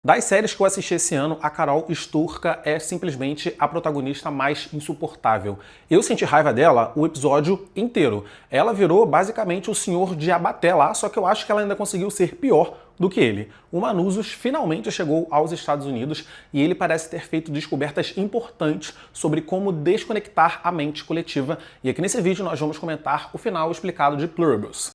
Das séries que eu assisti esse ano, a Carol Sturka é simplesmente a protagonista mais insuportável. Eu senti raiva dela o episódio inteiro. Ela virou basicamente o senhor de Abaté lá, só que eu acho que ela ainda conseguiu ser pior do que ele. O Manusos finalmente chegou aos Estados Unidos e ele parece ter feito descobertas importantes sobre como desconectar a mente coletiva. E aqui nesse vídeo nós vamos comentar o final explicado de Pluribus.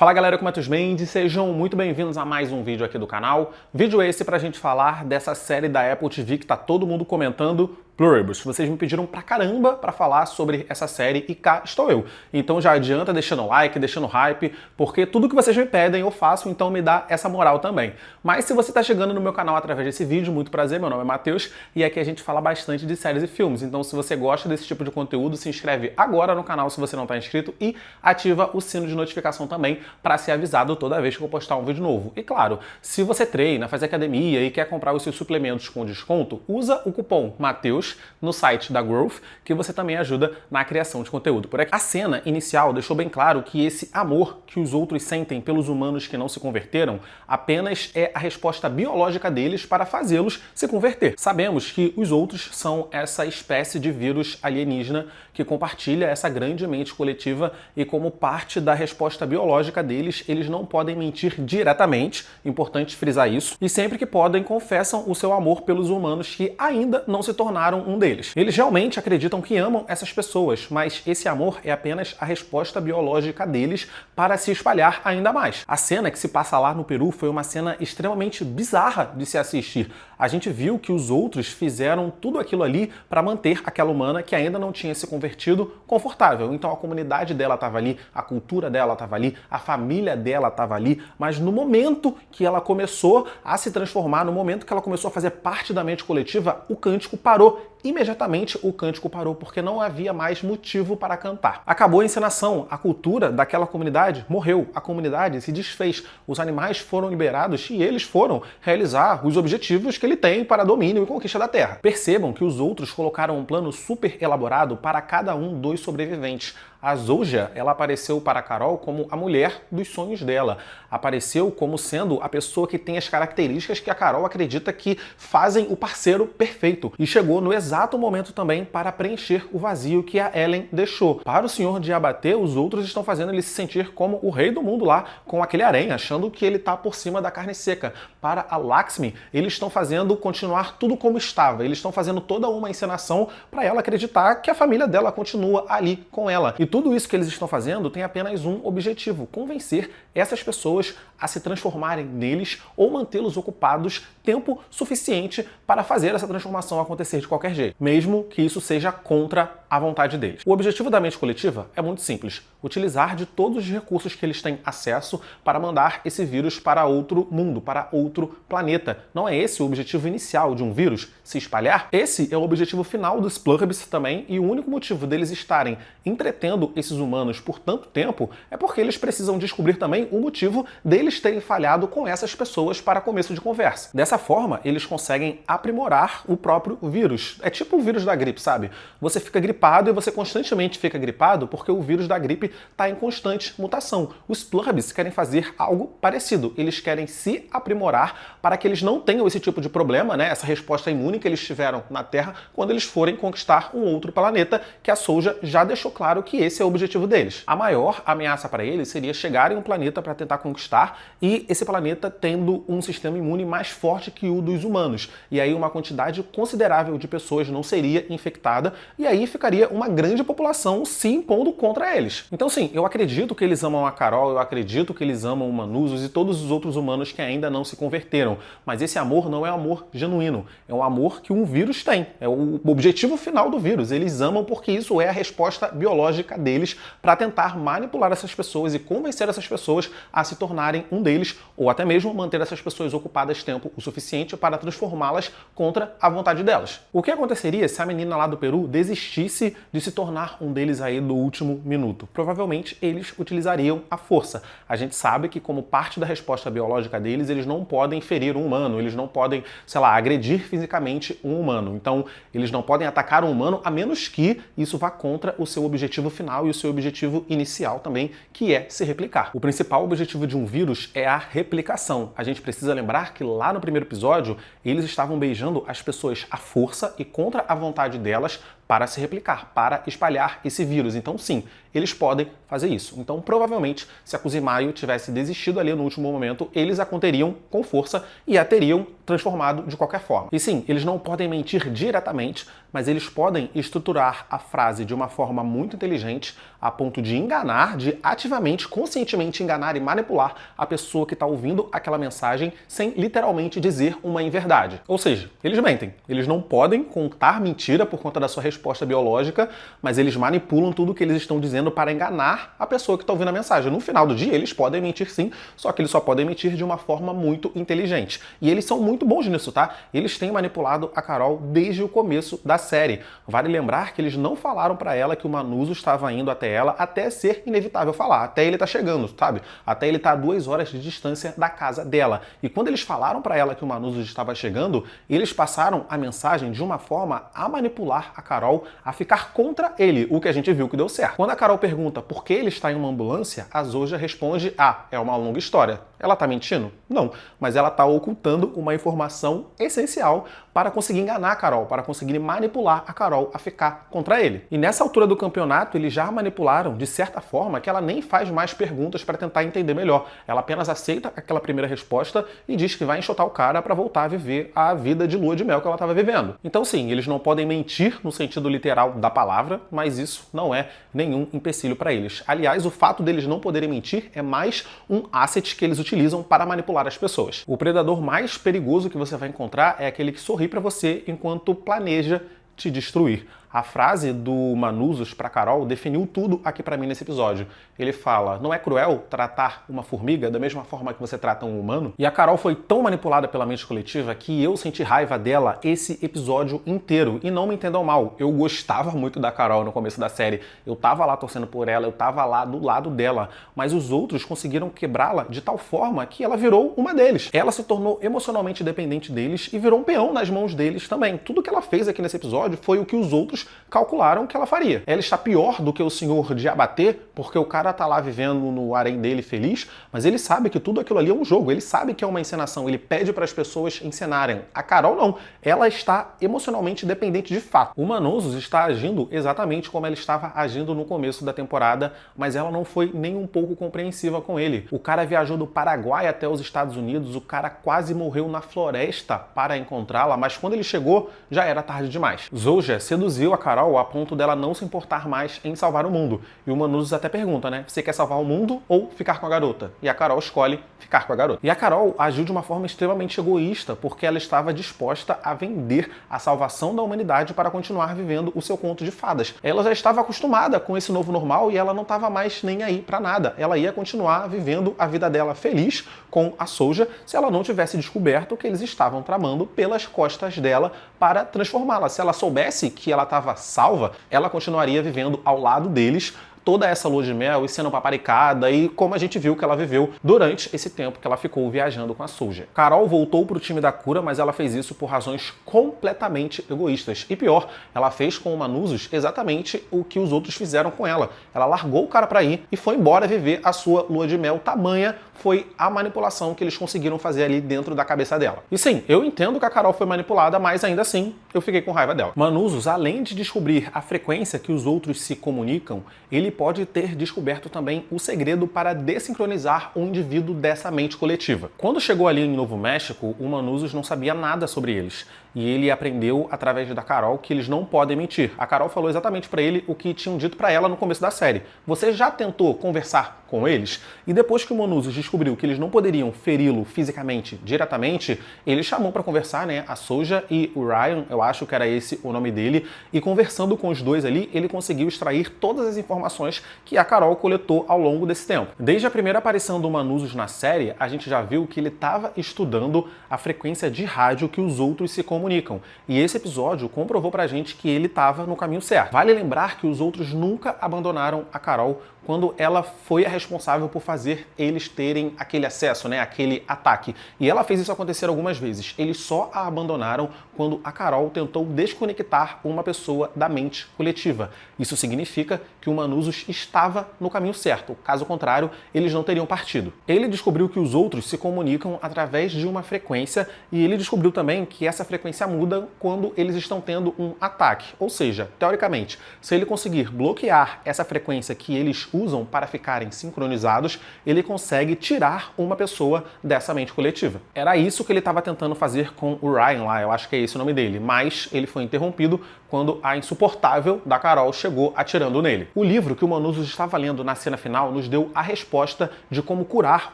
Fala galera, eu Matheus Mendes, sejam muito bem-vindos a mais um vídeo aqui do canal. Vídeo esse pra gente falar dessa série da Apple TV que tá todo mundo comentando, Pluribus. Vocês me pediram pra caramba pra falar sobre essa série e cá estou eu. Então já adianta deixando like, deixando hype, porque tudo que vocês me pedem eu faço, então me dá essa moral também. Mas se você tá chegando no meu canal através desse vídeo, muito prazer, meu nome é Matheus e aqui a gente fala bastante de séries e filmes. Então se você gosta desse tipo de conteúdo, se inscreve agora no canal se você não tá inscrito e ativa o sino de notificação também para ser avisado toda vez que eu postar um vídeo novo. E claro, se você treina, faz academia e quer comprar os seus suplementos com desconto, usa o cupom Matheus no site da Growth, que você também ajuda na criação de conteúdo por aqui. A cena inicial deixou bem claro que esse amor que os outros sentem pelos humanos que não se converteram apenas é a resposta biológica deles para fazê-los se converter. Sabemos que os outros são essa espécie de vírus alienígena que compartilha essa grande mente coletiva e como parte da resposta biológica deles, eles não podem mentir diretamente, importante frisar isso, e sempre que podem confessam o seu amor pelos humanos que ainda não se tornaram um deles. Eles realmente acreditam que amam essas pessoas, mas esse amor é apenas a resposta biológica deles para se espalhar ainda mais. A cena que se passa lá no Peru foi uma cena extremamente bizarra de se assistir. A gente viu que os outros fizeram tudo aquilo ali para manter aquela humana que ainda não tinha se convertido confortável. Então a comunidade dela estava ali, a cultura dela estava ali, a família dela estava ali, mas no momento que ela começou a se transformar, no momento que ela começou a fazer parte da mente coletiva, o cântico parou. Imediatamente o cântico parou, porque não havia mais motivo para cantar. Acabou a encenação, a cultura daquela comunidade morreu, a comunidade se desfez, os animais foram liberados e eles foram realizar os objetivos que ele tem para domínio e conquista da Terra. Percebam que os outros colocaram um plano super elaborado para cada um dos sobreviventes. A Zouja, ela apareceu para a Carol como a mulher dos sonhos dela. Apareceu como sendo a pessoa que tem as características que a Carol acredita que fazem o parceiro perfeito. E chegou no exato momento também para preencher o vazio que a Ellen deixou. Para o senhor de Abaté, os outros estão fazendo ele se sentir como o rei do mundo lá, com aquele harém, achando que ele está por cima da carne seca. Para a Lakshmi, eles estão fazendo continuar tudo como estava. Eles estão fazendo toda uma encenação para ela acreditar que a família dela continua ali com ela. E tudo isso que eles estão fazendo tem apenas um objetivo: convencer essas pessoas a se transformarem neles ou mantê-los ocupados tempo suficiente para fazer essa transformação acontecer de qualquer jeito, mesmo que isso seja contra a vontade deles. O objetivo da mente coletiva é muito simples: utilizar de todos os recursos que eles têm acesso para mandar esse vírus para outro mundo, para outro planeta. Não é esse o objetivo inicial de um vírus? Se espalhar? Esse é o objetivo final dos Pluribus também, e o único motivo deles estarem entretendo esses humanos por tanto tempo é porque eles precisam descobrir também o motivo deles terem falhado com essas pessoas para começo de conversa. Dessa forma, eles conseguem aprimorar o próprio vírus. É tipo o vírus da gripe, sabe? Você fica gripado e você constantemente fica gripado porque o vírus da gripe está em constante mutação. Os Pluribus querem fazer algo parecido. Eles querem se aprimorar para que eles não tenham esse tipo de problema, né? Essa resposta imune que eles tiveram na Terra quando eles forem conquistar um outro planeta, que a Zouja já deixou claro que esse é o objetivo deles. A maior ameaça para eles seria chegar em um planeta para tentar conquistar e esse planeta tendo um sistema imune mais forte que o dos humanos. E aí uma quantidade considerável de pessoas não seria infectada e aí ficaria uma grande população se impondo contra eles. Então sim, eu acredito que eles amam a Carol, eu acredito que eles amam o Manusos e todos os outros humanos que ainda não se converteram. Mas esse amor não é um amor genuíno, é um amor que um vírus tem. É o objetivo final do vírus. Eles amam porque isso é a resposta biológica deles para tentar manipular essas pessoas e convencer essas pessoas a se tornarem um deles, ou até mesmo manter essas pessoas ocupadas tempo o suficiente para transformá-las contra a vontade delas. O que aconteceria se a menina lá do Peru desistisse de se tornar um deles aí do último minuto? Provavelmente eles utilizariam a força. A gente sabe que como parte da resposta biológica deles, eles não podem ferir um humano, eles não podem, sei lá, agredir fisicamente um humano. Então, eles não podem atacar um humano a menos que isso vá contra o seu objetivo final e o seu objetivo inicial também, que é se replicar. O principal objetivo de um vírus vírus é a replicação. A gente precisa lembrar que lá no primeiro episódio, eles estavam beijando as pessoas à força e contra a vontade delas para se replicar, para espalhar esse vírus. Então, sim, eles podem fazer isso. Então, provavelmente, se a Kuzimayo tivesse desistido ali no último momento, eles a conteriam com força e a teriam transformado de qualquer forma. E sim, eles não podem mentir diretamente, mas eles podem estruturar a frase de uma forma muito inteligente a ponto de enganar, de ativamente, conscientemente enganar e manipular a pessoa que está ouvindo aquela mensagem sem literalmente dizer uma inverdade. Ou seja, eles mentem. Eles não podem contar mentira por conta da sua resposta biológica, mas eles manipulam tudo o que eles estão dizendo para enganar a pessoa que está ouvindo a mensagem. No final do dia, eles podem mentir sim, só que eles só podem mentir de uma forma muito inteligente. E eles são muito bons nisso, tá? Eles têm manipulado a Carol desde o começo da série. Vale lembrar que eles não falaram para ela que o Manuso estava indo até ela até ser inevitável falar, até ele tá chegando, sabe? Até ele tá a 2 horas de distância da casa dela. E quando eles falaram para ela que o Manuso estava chegando, eles passaram a mensagem de uma forma a manipular a Carol a ficar contra ele, o que a gente viu que deu certo. Quando a Carol pergunta por que ele está em uma ambulância, a Zoja responde: ah, é uma longa história. Ela tá mentindo? Não, mas ela tá ocultando uma informação essencial para conseguir enganar a Carol, para conseguir manipular a Carol a ficar contra ele. E nessa altura do campeonato, eles já manipularam de certa forma que ela nem faz mais perguntas para tentar entender melhor. Ela apenas aceita aquela primeira resposta e diz que vai enxotar o cara para voltar a viver a vida de lua de mel que ela estava vivendo. Então sim, eles não podem mentir no sentido literal da palavra, mas isso não é nenhum empecilho para eles. Aliás, o fato deles não poderem mentir é mais um asset que eles utilizam para manipular as pessoas. O predador mais perigoso que você vai encontrar é aquele que sorri para você enquanto planeja te destruir. A frase do Manusos para Carol definiu tudo aqui para mim nesse episódio. Ele fala: não é cruel tratar uma formiga da mesma forma que você trata um humano? E a Carol foi tão manipulada pela mente coletiva que eu senti raiva dela esse episódio inteiro. E não me entendam mal, eu gostava muito da Carol no começo da série. Eu tava lá torcendo por ela, eu tava lá do lado dela. Mas os outros conseguiram quebrá-la de tal forma que ela virou uma deles. Ela se tornou emocionalmente dependente deles e virou um peão nas mãos deles também. Tudo que ela fez aqui nesse episódio foi o que os outros calcularam que ela faria. Ela está pior do que o senhor de abater, porque o cara tá lá vivendo no harém dele feliz, mas ele sabe que tudo aquilo ali é um jogo, ele sabe que é uma encenação, ele pede para as pessoas encenarem. A Carol não, ela está emocionalmente dependente de fato. O Manusos está agindo exatamente como ela estava agindo no começo da temporada, mas ela não foi nem um pouco compreensiva com ele. O cara viajou do Paraguai até os Estados Unidos, o cara quase morreu na floresta para encontrá-la, mas quando ele chegou, já era tarde demais. Zoja seduziu a Carol a ponto dela não se importar mais em salvar o mundo. E o Manusos até pergunta, né? Você quer salvar o mundo ou ficar com a garota? E a Carol escolhe ficar com a garota. E a Carol agiu de uma forma extremamente egoísta, porque ela estava disposta a vender a salvação da humanidade para continuar vivendo o seu conto de fadas. Ela já estava acostumada com esse novo normal e ela não estava mais nem aí para nada. Ela ia continuar vivendo a vida dela feliz com a Soja se ela não tivesse descoberto que eles estavam tramando pelas costas dela para transformá-la. Se ela soubesse que ela estava salva, ela continuaria vivendo ao lado deles toda essa lua de mel e sendo paparicada, e como a gente viu que ela viveu durante esse tempo que ela ficou viajando com a Soja. Carol voltou para o time da cura, mas ela fez isso por razões completamente egoístas. E pior, ela fez com o Manusos exatamente o que os outros fizeram com ela. Ela largou o cara para ir e foi embora viver a sua lua de mel. Tamanha foi a manipulação que eles conseguiram fazer ali dentro da cabeça dela. E sim, eu entendo que a Carol foi manipulada, mas ainda assim eu fiquei com raiva dela. Manusos, além de descobrir a frequência que os outros se comunicam, ele pode ter descoberto também o segredo para desincronizar o indivíduo dessa mente coletiva. Quando chegou ali em Novo México, o Manusos não sabia nada sobre eles. E ele aprendeu através da Carol que eles não podem mentir. A Carol falou exatamente para ele o que tinham dito para ela no começo da série. Você já tentou conversar com eles? E depois que o Manusos descobriu que eles não poderiam feri-lo fisicamente, diretamente, ele chamou para conversar, né, a Soja e o Ryan, eu acho que era esse o nome dele, e conversando com os dois ali, ele conseguiu extrair todas as informações que a Carol coletou ao longo desse tempo. Desde a primeira aparição do Manusos na série, a gente já viu que ele estava estudando a frequência de rádio que os outros se comunicam. E esse episódio comprovou pra gente que ele estava no caminho certo. Vale lembrar que os outros nunca abandonaram a Carol quando ela foi a responsável por fazer eles terem aquele acesso, né, aquele ataque. E ela fez isso acontecer algumas vezes. Eles só a abandonaram quando a Carol tentou desconectar uma pessoa da mente coletiva. Isso significa que o Manuzos estava no caminho certo. Caso contrário, eles não teriam partido. Ele descobriu que os outros se comunicam através de uma frequência e ele descobriu também que essa frequência muda quando eles estão tendo um ataque. Ou seja, teoricamente, se ele conseguir bloquear essa frequência que eles usam para ficarem sincronizados, ele consegue tirar uma pessoa dessa mente coletiva. Era isso que ele estava tentando fazer com o Ryan lá, eu acho que é esse o nome dele, mas ele foi interrompido quando a insuportável da Carol chegou atirando nele. O livro que o Manuzos estava lendo na cena final nos deu a resposta de como curar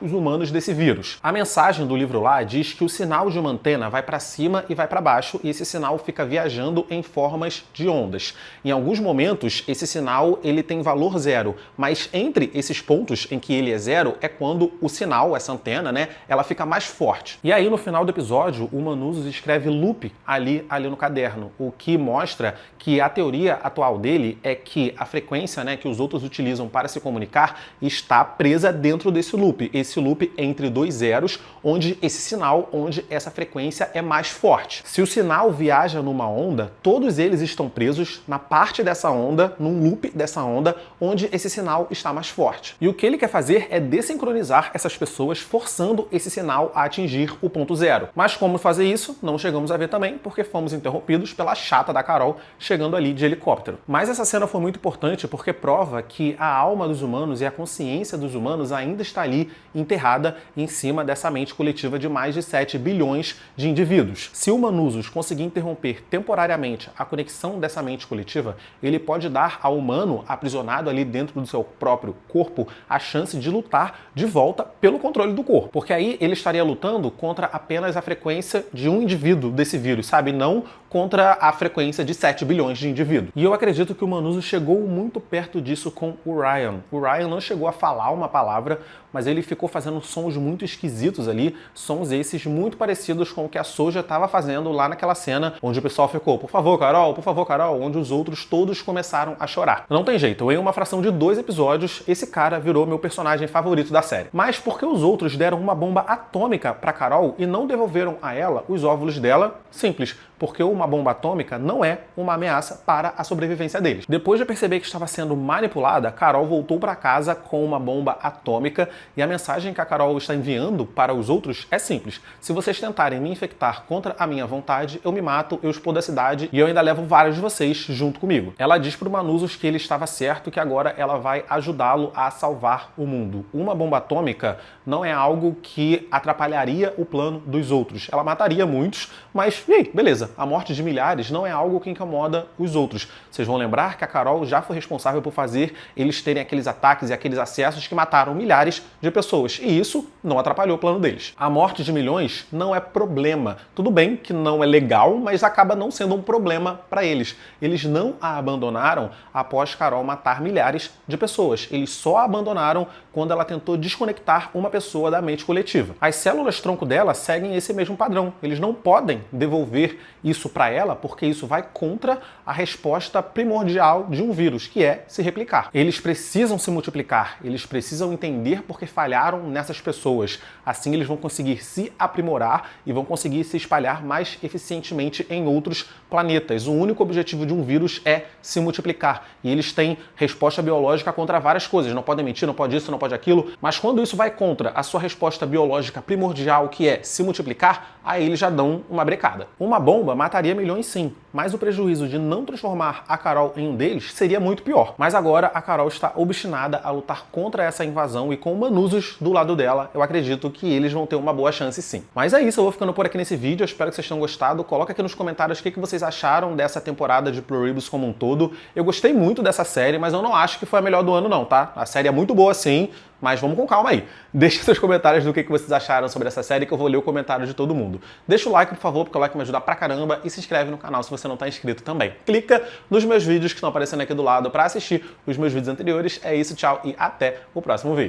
os humanos desse vírus. A mensagem do livro lá diz que o sinal de uma antena vai para cima e vai para baixo e esse sinal fica viajando em formas de ondas. Em alguns momentos, esse sinal ele tem valor zero, mas entre esses pontos em que ele é zero é quando o sinal, essa antena, né, ela fica mais forte. E aí no final do episódio, o Manuzos escreve loop ali no caderno, o que mostra que a teoria atual dele é que a frequência, né, que os outros utilizam para se comunicar está presa dentro desse loop. Esse loop entre dois zeros, onde esse sinal, onde essa frequência é mais forte. Se o sinal viaja numa onda, todos eles estão presos na parte dessa onda, num loop dessa onda, onde esse sinal está mais forte. E o que ele quer fazer é desincronizar essas pessoas, forçando esse sinal a atingir o ponto zero. Mas como fazer isso, não chegamos a ver também, porque fomos interrompidos pela chata da Carol chegando ali de helicóptero. Mas essa cena foi muito importante porque prova que a alma dos humanos e a consciência dos humanos ainda está ali enterrada em cima dessa mente coletiva de mais de 7 bilhões de indivíduos. Se o Manuzos conseguir interromper temporariamente a conexão dessa mente coletiva, ele pode dar ao humano aprisionado ali dentro do seu próprio corpo a chance de lutar de volta pelo controle do corpo. Porque aí ele estaria lutando contra apenas a frequência de um indivíduo desse vírus, sabe? Não contra a frequência de 7 bilhões de indivíduos. E eu acredito que o Manuzos chegou muito perto disso com o Ryan. O Ryan não chegou a falar uma palavra, mas ele ficou fazendo sons muito esquisitos ali, sons esses muito parecidos com o que a Soja estava fazendo lá naquela cena, onde o pessoal ficou, por favor, Carol, onde os outros todos começaram a chorar. Não tem jeito, em uma fração de 2 episódios, esse cara virou meu personagem favorito da série. Mas por que os outros deram uma bomba atômica pra Carol e não devolveram a ela os óvulos dela? Simples, porque uma bomba atômica não é uma ameaça para a sobrevivência deles. Depois de perceber que estava sendo manipulada, Carol voltou para casa com uma bomba atômica e a mensagem que a Carol está enviando para os outros é simples. Se vocês tentarem me infectar contra a minha vontade, eu me mato, eu explodo a cidade e eu ainda levo vários de vocês junto comigo. Ela diz para o Manuzos que ele estava certo, que agora ela vai ajudá-lo a salvar o mundo. Uma bomba atômica não é algo que atrapalharia o plano dos outros. Ela mataria muitos, mas e aí, beleza. A morte de milhares não é algo que incomoda os outros. Vocês vão lembrar que a Carol já foi responsável por fazer eles terem aqueles ataques e aqueles acessos que mataram milhares de pessoas. E isso não atrapalhou o plano deles. A morte de milhões não é problema. Tudo bem que não é legal, mas acaba não sendo um problema para eles. Eles não a abandonaram após Carol matar milhares de pessoas. Eles só a abandonaram quando ela tentou desconectar uma pessoa da mente coletiva. As células tronco dela seguem esse mesmo padrão. Eles não podem devolver isso para ela porque isso vai contra a resposta primordial de um vírus, que é se replicar. Eles precisam se multiplicar, eles precisam entender porque falharam nessas pessoas. Assim eles vão conseguir se aprimorar e vão conseguir se espalhar mais eficientemente em outros planetas. O único objetivo de um vírus é se multiplicar. E eles têm resposta biológica contra várias coisas. Não podem mentir, não pode isso, não pode aquilo. Mas quando isso vai contra a sua resposta biológica primordial, que é se multiplicar, aí eles já dão uma brecada. Uma bomba mataria milhões sim, mas o prejuízo de não transformar a Carol em um deles seria muito pior. Mas agora a Carol está obstinada a lutar contra essa invasão e com o Manuzos do lado dela, eu acredito que eles vão ter uma boa chance sim. Mas é isso, eu vou ficando por aqui nesse vídeo, eu espero que vocês tenham gostado. Coloca aqui nos comentários o que vocês acharam dessa temporada de Pluribus como um todo. Eu gostei muito dessa série, mas eu não acho que foi a melhor do ano não, tá? A série é muito boa sim, mas vamos com calma aí. Deixe seus comentários do que vocês acharam sobre essa série, que eu vou ler o comentário de todo mundo. Deixa o like, por favor, porque o like me ajuda pra caramba, e se inscreve no canal se você não está inscrito também. Clica nos meus vídeos que estão aparecendo aqui do lado para assistir os meus vídeos anteriores. É isso, tchau e até o próximo vídeo.